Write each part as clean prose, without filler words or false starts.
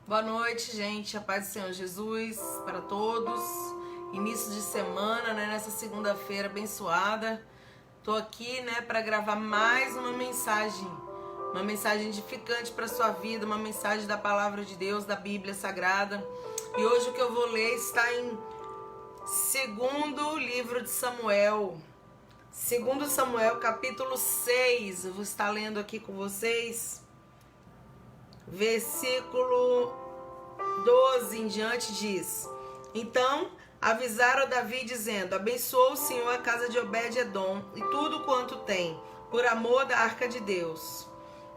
Boa noite, gente. A paz do Senhor Jesus para todos. Início de semana, nessa segunda-feira abençoada. Tô aqui, para gravar mais uma mensagem edificante para sua vida, uma mensagem da palavra de Deus, da Bíblia Sagrada. E hoje o que eu vou ler está em segundo livro de Samuel. Segundo Samuel, capítulo 6. Eu vou estar lendo aqui com vocês. Versículo 12 em diante diz: Então avisaram Davi dizendo: Abençoou o Senhor a casa de Obed-edom e tudo quanto tem, por amor da arca de Deus.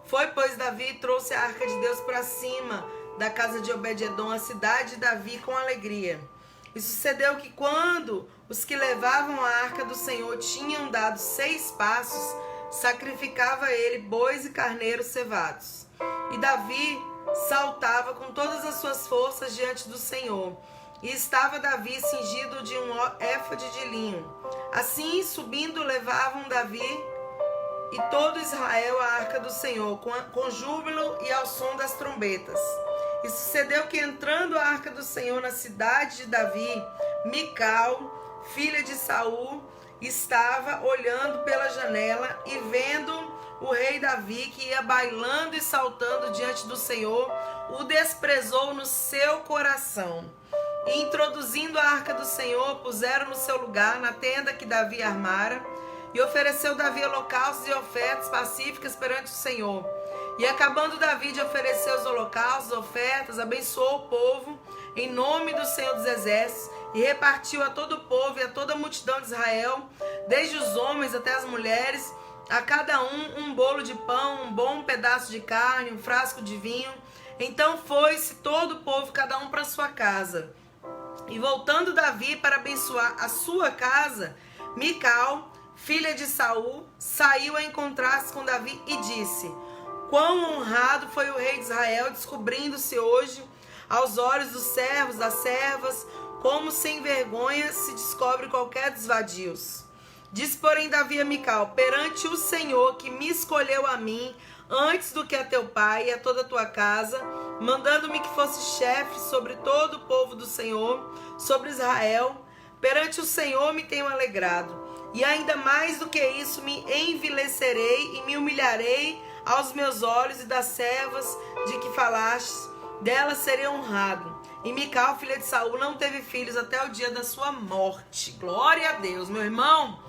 Foi, pois, Davi e trouxe a arca de Deus para cima da casa de Obed-edom, a cidade de Davi, com alegria. E sucedeu que quando os que levavam a arca do Senhor tinham dado 6 passos, sacrificava ele bois e carneiros cevados. E Davi saltava com todas as suas forças diante do Senhor. E estava Davi cingido de um éfode de linho. Assim, subindo, levavam Davi e todo Israel a arca do Senhor, com júbilo e ao som das trombetas. E sucedeu que, entrando a arca do Senhor na cidade de Davi, Mical, filha de Saul, estava olhando pela janela e vendo o rei Davi, que ia bailando e saltando diante do Senhor, o desprezou no seu coração. E, introduzindo a arca do Senhor, puseram no seu lugar, na tenda que Davi armara, e ofereceu Davi holocaustos e ofertas pacíficas perante o Senhor. E acabando Davi de oferecer os holocaustos, ofertas, abençoou o povo em nome do Senhor dos Exércitos, e repartiu a todo o povo e a toda a multidão de Israel, desde os homens até as mulheres, a cada um bolo de pão, um bom pedaço de carne, um frasco de vinho. Então foi-se todo o povo, cada um para sua casa. E voltando Davi para abençoar a sua casa, Mical, filha de Saul, saiu a encontrar-se com Davi e disse: Quão honrado foi o rei de Israel, descobrindo-se hoje aos olhos dos servos, das servas, como sem vergonha se descobre qualquer dos vadios. Diz, porém, Davi a Mical: perante o Senhor, que me escolheu a mim, antes do que a teu pai e a toda a tua casa, mandando-me que fosse chefe sobre todo o povo do Senhor, sobre Israel, perante o Senhor me tenho alegrado. E ainda mais do que isso, me envilecerei e me humilharei aos meus olhos, e das servas de que falaste, delas serei honrado. E Mical, filha de Saul, não teve filhos até o dia da sua morte. Glória a Deus, meu irmão.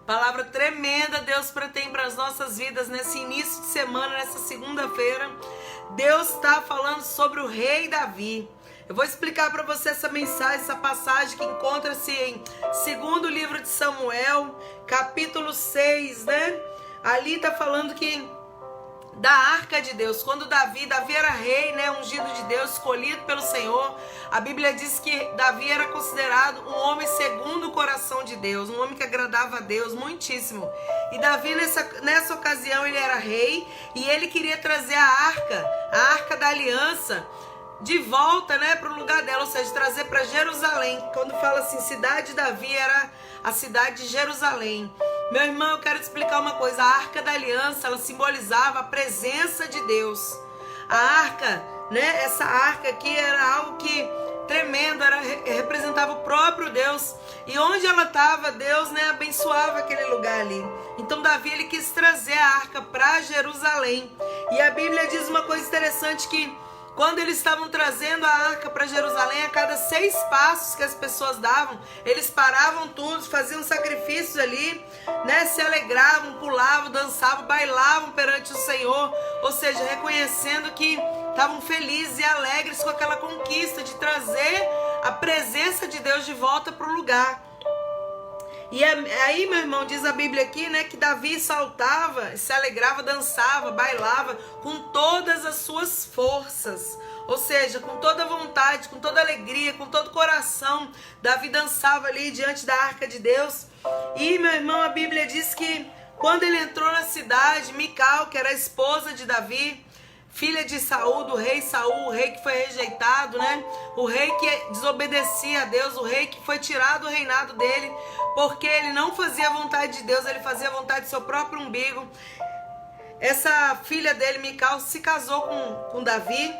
Palavra tremenda Deus tem para as nossas vidas nesse início de semana, nessa segunda-feira. Deus está falando sobre o rei Davi. Eu vou explicar para você essa mensagem, essa passagem que encontra-se em segundo livro de Samuel, capítulo 6, Ali está falando que da arca de Deus, quando Davi era rei, ungido de Deus, escolhido pelo Senhor. A Bíblia diz que Davi era considerado um homem segundo o coração de Deus, um homem que agradava a Deus muitíssimo. E Davi nessa ocasião ele era rei, e ele queria trazer a arca da aliança, de volta, para o lugar dela, ou seja, trazer para Jerusalém. Quando fala assim, cidade de Davi, era a cidade de Jerusalém. Meu irmão, eu quero te explicar uma coisa. A arca da aliança, ela simbolizava a presença de Deus. A arca, essa arca aqui era algo que tremendo, representava o próprio Deus. E onde ela estava, Deus, abençoava aquele lugar ali. Então Davi, ele quis trazer a arca para Jerusalém. E a Bíblia diz uma coisa interessante, que quando eles estavam trazendo a arca para Jerusalém, a cada 6 passos que as pessoas davam, eles paravam tudo, faziam sacrifícios ali, se alegravam, pulavam, dançavam, bailavam perante o Senhor, ou seja, reconhecendo que estavam felizes e alegres com aquela conquista de trazer a presença de Deus de volta para o lugar. E aí, meu irmão, diz a Bíblia aqui, que Davi saltava, se alegrava, dançava, bailava com todas as suas forças. Ou seja, com toda vontade, com toda alegria, com todo coração. Davi dançava ali diante da arca de Deus. E, meu irmão, a Bíblia diz que quando ele entrou na cidade, Mical, que era a esposa de Davi, filha de Saul, do rei Saul, o rei que foi rejeitado, o rei que desobedecia a Deus, o rei que foi tirado do reinado dele, porque ele não fazia a vontade de Deus, ele fazia a vontade do seu próprio umbigo. Essa filha dele, Mical, se casou com Davi,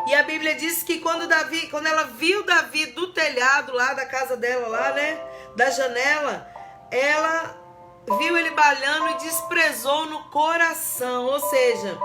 E a Bíblia diz que quando ela viu Davi do telhado lá da casa dela, lá, né? Da janela, ela viu ele balhando e desprezou no coração. Ou seja,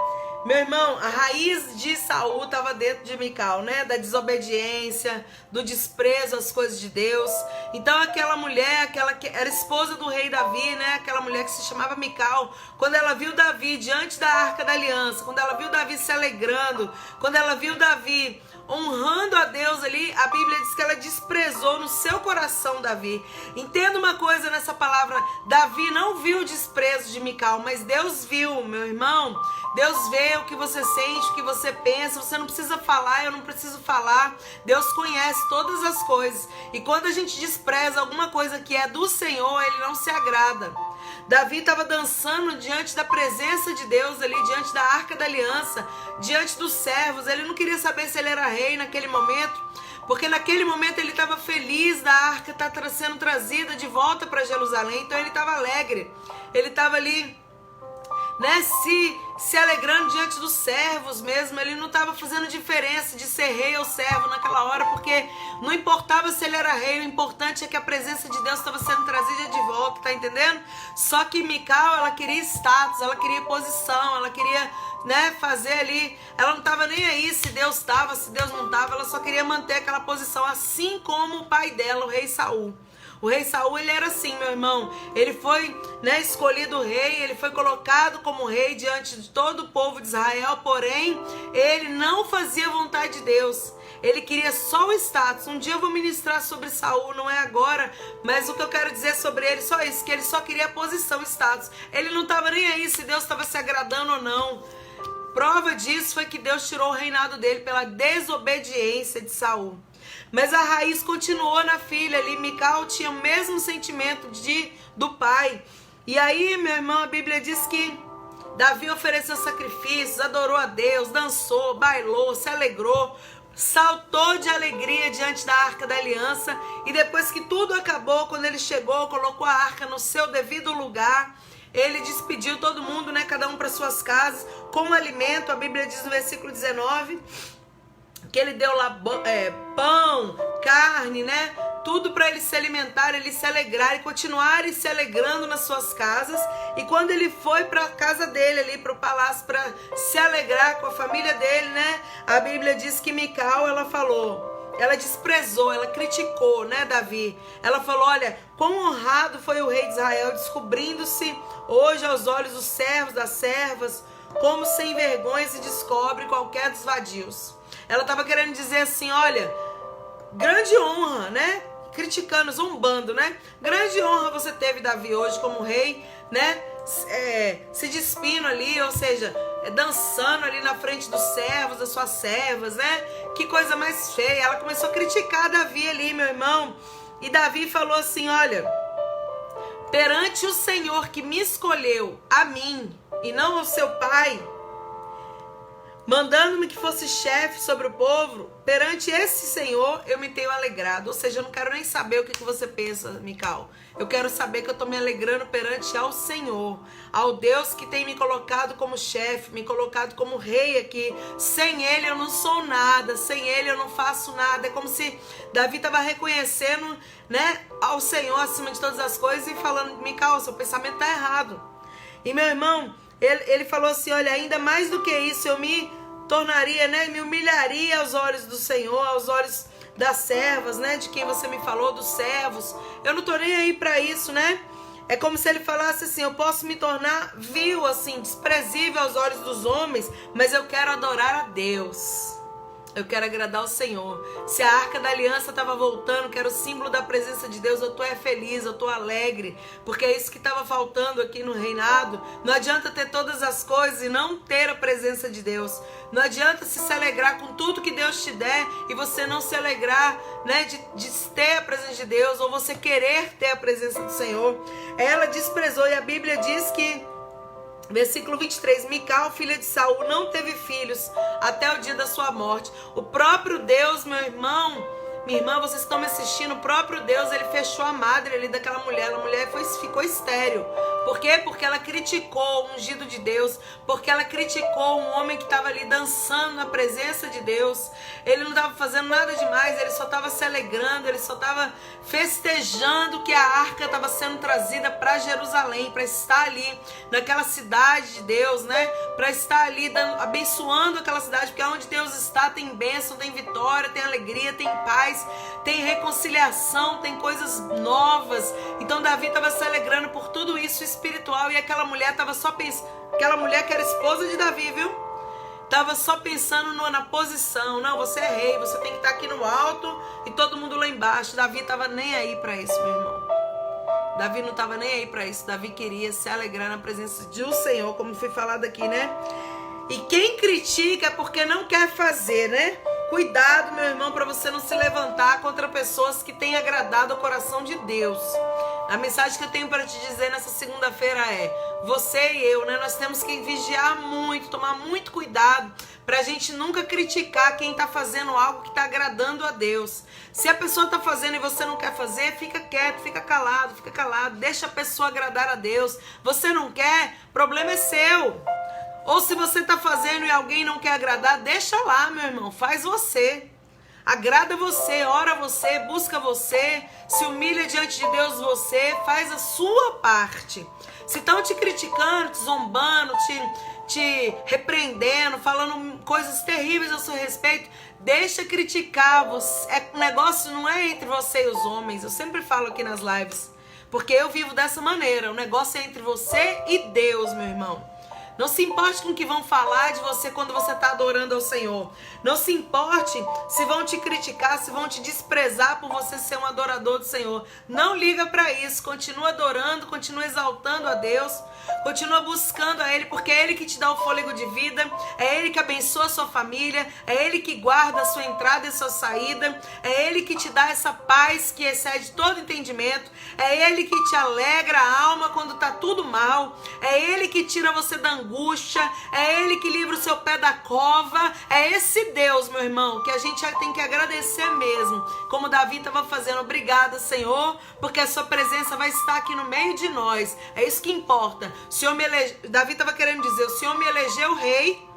meu irmão, a raiz de Saul estava dentro de Mical, né? Da desobediência, do desprezo às coisas de Deus. Então aquela mulher, aquela que era esposa do rei Davi, né? Aquela mulher que se chamava Mical, quando ela viu Davi diante da Arca da Aliança, quando ela viu Davi se alegrando, quando ela viu Davi honrando a Deus ali, a Bíblia diz que ela desprezou no seu coração Davi. Entenda uma coisa nessa palavra, Davi não viu o desprezo de Mical, mas Deus viu, meu irmão. Deus vê o que você sente, o que você pensa. Você não precisa falar, eu não preciso falar. Deus conhece todas as coisas. E quando a gente despreza alguma coisa que é do Senhor, Ele não se agrada. Davi estava dançando diante da presença de Deus ali, diante da Arca da Aliança, diante dos servos. Ele não queria saber se ele era rei naquele momento, porque naquele momento ele estava feliz da Arca estar sendo trazida de volta para Jerusalém. Então ele estava alegre, ele estava ali, né, se alegrando diante dos servos mesmo. Ele não estava fazendo diferença de ser rei ou servo naquela hora, porque não importava se ele era rei, o importante é que a presença de Deus estava sendo trazida de volta, tá entendendo? Só que Mical, ela queria status, ela queria posição, ela queria, né, fazer ali, ela não estava nem aí se Deus estava, se Deus não estava, ela só queria manter aquela posição, assim como o pai dela, o rei Saul. O rei Saul, ele era assim, meu irmão. Ele foi, né, escolhido rei, ele foi colocado como rei diante de todo o povo de Israel, porém, ele não fazia vontade de Deus. Ele queria só o status. Um dia eu vou ministrar sobre Saul, não é agora, mas o que eu quero dizer sobre ele, só isso, que ele só queria posição, status. Ele não estava nem aí se Deus estava se agradando ou não. Prova disso foi que Deus tirou o reinado dele pela desobediência de Saul. Mas a raiz continuou na filha ali. Mical tinha o mesmo sentimento do pai. E aí, meu irmão, a Bíblia diz que Davi ofereceu sacrifícios, adorou a Deus, dançou, bailou, se alegrou, saltou de alegria diante da Arca da Aliança. E depois que tudo acabou, quando ele chegou, colocou a arca no seu devido lugar, ele despediu todo mundo, né, cada um para suas casas, com alimento. A Bíblia diz no versículo 19... que ele deu lá pão, carne, né? Tudo para ele se alimentar, ele se alegrar e continuar se alegrando nas suas casas. E quando ele foi para a casa dele ali, para o palácio, para se alegrar com a família dele, né? A Bíblia diz que Mical, ela falou, ela desprezou, ela criticou, né, Davi? Ela falou, olha, quão honrado foi o rei de Israel, descobrindo-se hoje aos olhos dos servos, das servas, como sem vergonha se descobre qualquer dos vadios. Ela estava querendo dizer assim, olha, grande honra, né? Criticando, zombando, né? Grande honra você teve, Davi, hoje como rei, né? Se despindo ali, ou seja, dançando ali na frente dos servos, das suas servas, né? Que coisa mais feia. Ela começou a criticar Davi ali, meu irmão. E Davi falou assim, olha, perante o Senhor que me escolheu, a mim, e não ao seu pai, mandando-me que fosse chefe sobre o povo, perante esse Senhor eu me tenho alegrado. Ou seja, eu não quero nem saber o que você pensa, Mical. Eu quero saber que eu estou me alegrando perante ao Senhor, ao Deus que tem me colocado como chefe, me colocado como rei aqui. Sem Ele eu não sou nada, sem Ele eu não faço nada. É como se Davi estava reconhecendo, né, ao Senhor acima de todas as coisas e falando, Mical, seu pensamento está errado. E meu irmão, ele falou assim, olha, ainda mais do que isso, eu me tornaria, né, me humilharia aos olhos do Senhor, aos olhos das servas, né, de quem você me falou, dos servos. Eu não tô nem aí para isso, né? É como se ele falasse assim, eu posso me tornar vil, assim, desprezível aos olhos dos homens, mas eu quero adorar a Deus. Eu quero agradar o Senhor. Se a Arca da Aliança estava voltando, que era o símbolo da presença de Deus, eu estou feliz, eu estou alegre, porque é isso que estava faltando aqui no reinado. Não adianta ter todas as coisas e não ter a presença de Deus. Não adianta se alegrar com tudo que Deus te der e você não se alegrar, né, de ter a presença de Deus, ou você querer ter a presença do Senhor. Ela desprezou, e a Bíblia diz que, versículo 23, Mical, filha de Saul, não teve filhos até o dia da sua morte. O próprio Deus, meu irmão, minha irmã, vocês estão me assistindo, o próprio Deus, ele fechou a madre ali daquela mulher. A mulher ficou estéril. Por quê? Porque ela criticou o ungido de Deus, porque ela criticou um homem que estava ali dançando na presença de Deus. Ele não estava fazendo nada demais, ele só estava se alegrando, ele só estava festejando que a arca estava sendo trazida para Jerusalém, para estar ali naquela cidade de Deus, né? Para estar ali abençoando aquela cidade, porque onde Deus está tem bênção, tem vitória, tem alegria, tem paz, tem reconciliação, tem coisas novas. Então Davi estava se alegrando por tudo isso espiritual, e aquela mulher estava só pensando, aquela mulher que era esposa de Davi, viu? Estava só pensando na posição. Não, você é rei, você tem que estar aqui no alto e todo mundo lá embaixo. Davi estava nem aí para isso, meu irmão. Davi não estava nem aí para isso. Davi queria se alegrar na presença do Senhor, como foi falado aqui, né? E quem critica é porque não quer fazer, né? Cuidado, meu irmão, para você não se levantar contra pessoas que têm agradado o coração de Deus. A mensagem que eu tenho para te dizer nessa segunda-feira é: você e eu, né? Nós temos que vigiar muito, tomar muito cuidado para a gente nunca criticar quem está fazendo algo que está agradando a Deus. Se a pessoa está fazendo e você não quer fazer, fica quieto, fica calado, deixa a pessoa agradar a Deus. Você não quer, problema é seu. Ou se você está fazendo e alguém não quer agradar, deixa lá, meu irmão, faz você. Agrada você, ora você, busca você, se humilha diante de Deus você, faz a sua parte. Se estão te criticando, te zombando, te repreendendo, falando coisas terríveis a seu respeito, deixa criticar. O negócio não é entre você e os homens, eu sempre falo aqui nas lives, porque eu vivo dessa maneira. O negócio é entre você e Deus, meu irmão. Não se importe com o que vão falar de você quando você está adorando ao Senhor. Não se importe se vão te criticar, se vão te desprezar por você ser um adorador do Senhor. Não liga para isso. Continua adorando, continua exaltando a Deus. Continua buscando a Ele, porque é Ele que te dá o fôlego de vida. É Ele que abençoa a sua família. É Ele que guarda a sua entrada e a sua saída. É Ele que te dá essa paz que excede todo entendimento. É Ele que te alegra a alma quando está tudo mal. É Ele que tira você da angústia. É Ele que livra o seu pé da cova. É esse Deus, meu irmão, que a gente tem que agradecer mesmo. Como Davi estava fazendo. Obrigada, Senhor, porque a sua presença vai estar aqui no meio de nós. É isso que importa. Davi estava querendo dizer: o Senhor me elegeu rei.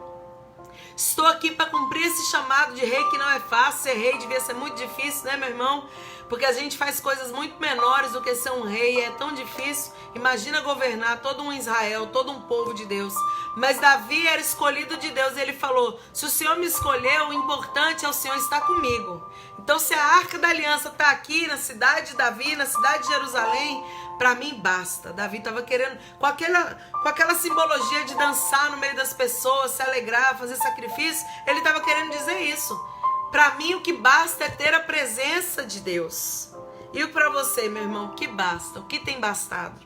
Estou aqui para cumprir esse chamado de rei, que não é fácil. Ser rei devia ser muito difícil, né, meu irmão? Porque a gente faz coisas muito menores do que ser um rei. É tão difícil. Imagina governar todo um Israel, todo um povo de Deus. Mas Davi era escolhido de Deus. E ele falou: se o Senhor me escolheu, o importante é o Senhor estar comigo. Então, se a Arca da Aliança está aqui na cidade de Davi, na cidade de Jerusalém, para mim basta. Davi estava querendo, com aquela simbologia de dançar no meio das pessoas, se alegrar, fazer sacrifício, ele estava querendo dizer isso. Para mim o que basta é ter a presença de Deus. E para você, meu irmão, o que basta? O que tem bastado?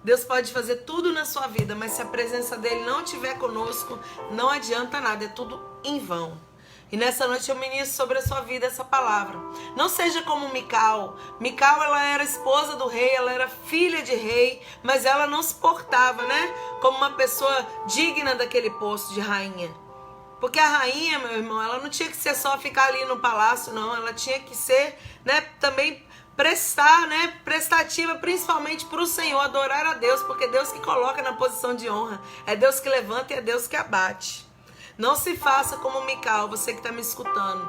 Deus pode fazer tudo na sua vida, mas se a presença dele não estiver conosco, não adianta nada, é tudo em vão. E nessa noite eu ministro sobre a sua vida essa palavra. Não seja como Mical. Mical, ela era esposa do rei, ela era filha de rei, mas ela não se portava, né, como uma pessoa digna daquele posto de rainha. Porque a rainha, meu irmão, ela não tinha que ser só ficar ali no palácio, não. Ela tinha que ser, né, também prestar, né, prestativa principalmente para o Senhor, adorar a Deus, porque é Deus que coloca na posição de honra. É Deus que levanta e é Deus que abate. Não se faça como Mical, você que está me escutando,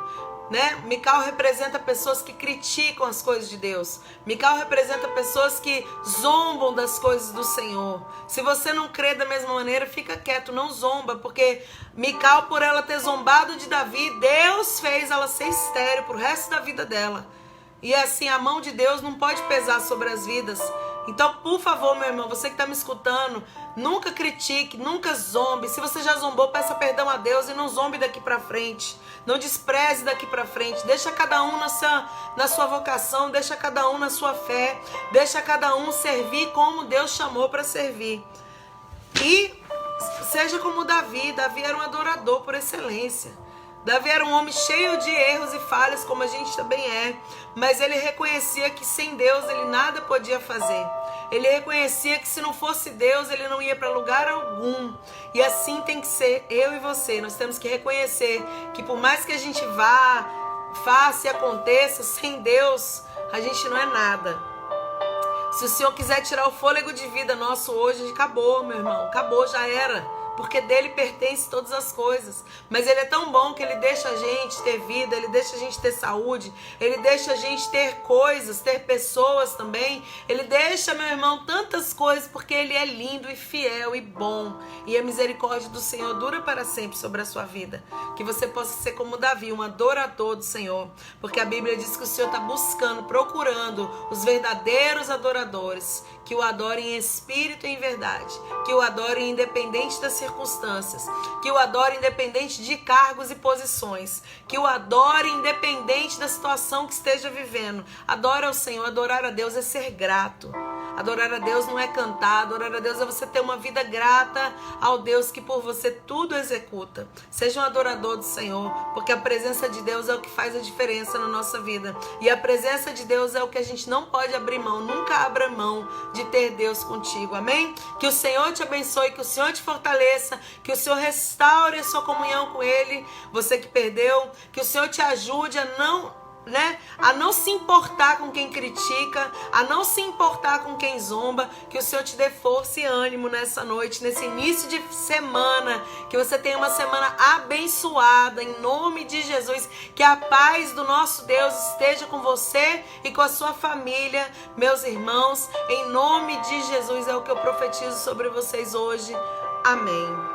né? Mical representa pessoas que criticam as coisas de Deus. Mical representa pessoas que zombam das coisas do Senhor. Se você não crê da mesma maneira, fica quieto, não zomba, porque Mical, por ela ter zombado de Davi, Deus fez ela ser estéril pro resto da vida dela. E assim, a mão de Deus não pode pesar sobre as vidas. Então, por favor, meu irmão, você que está me escutando, nunca critique, nunca zombe. Se você já zombou, peça perdão a Deus e não zombe daqui para frente. Não despreze daqui para frente. Deixa cada um na sua vocação, deixa cada um na sua fé, deixa cada um servir como Deus chamou para servir. E seja como Davi. Davi era um adorador por excelência. Davi era um homem cheio de erros e falhas, como a gente também é. Mas ele reconhecia que sem Deus ele nada podia fazer. Ele reconhecia que se não fosse Deus, ele não ia para lugar algum. E assim tem que ser eu e você. Nós temos que reconhecer que por mais que a gente vá, faça e aconteça, sem Deus, a gente não é nada. Se o Senhor quiser tirar o fôlego de vida nosso hoje, acabou, meu irmão. Acabou, já era. Porque dele pertence todas as coisas. Mas ele é tão bom que ele deixa a gente ter vida, ele deixa a gente ter saúde, ele deixa a gente ter coisas, ter pessoas também. Ele deixa, meu irmão, tantas coisas porque ele é lindo e fiel e bom. E a misericórdia do Senhor dura para sempre sobre a sua vida. Que você possa ser como Davi, um adorador do Senhor. Porque a Bíblia diz que o Senhor está buscando, procurando os verdadeiros adoradores. Que o adorem em espírito e em verdade. Que o adorem independente das circunstâncias. Que o adorem independente de cargos e posições. Que o adorem independente da situação que esteja vivendo. Adora ao Senhor. Adorar a Deus é ser grato. Adorar a Deus não é cantar. Adorar a Deus é você ter uma vida grata ao Deus que por você tudo executa. Seja um adorador do Senhor. Porque a presença de Deus é o que faz a diferença na nossa vida. E a presença de Deus é o que a gente não pode abrir mão. Nunca abra mão de ter Deus contigo, amém? Que o Senhor te abençoe, que o Senhor te fortaleça, que o Senhor restaure a sua comunhão com Ele, você que perdeu, que o Senhor te ajude a não se importar com quem critica, a não se importar com quem zomba, que o Senhor te dê força e ânimo nessa noite, nesse início de semana, que você tenha uma semana abençoada, em nome de Jesus, que a paz do nosso Deus esteja com você e com a sua família, meus irmãos, em nome de Jesus é o que eu profetizo sobre vocês hoje, amém.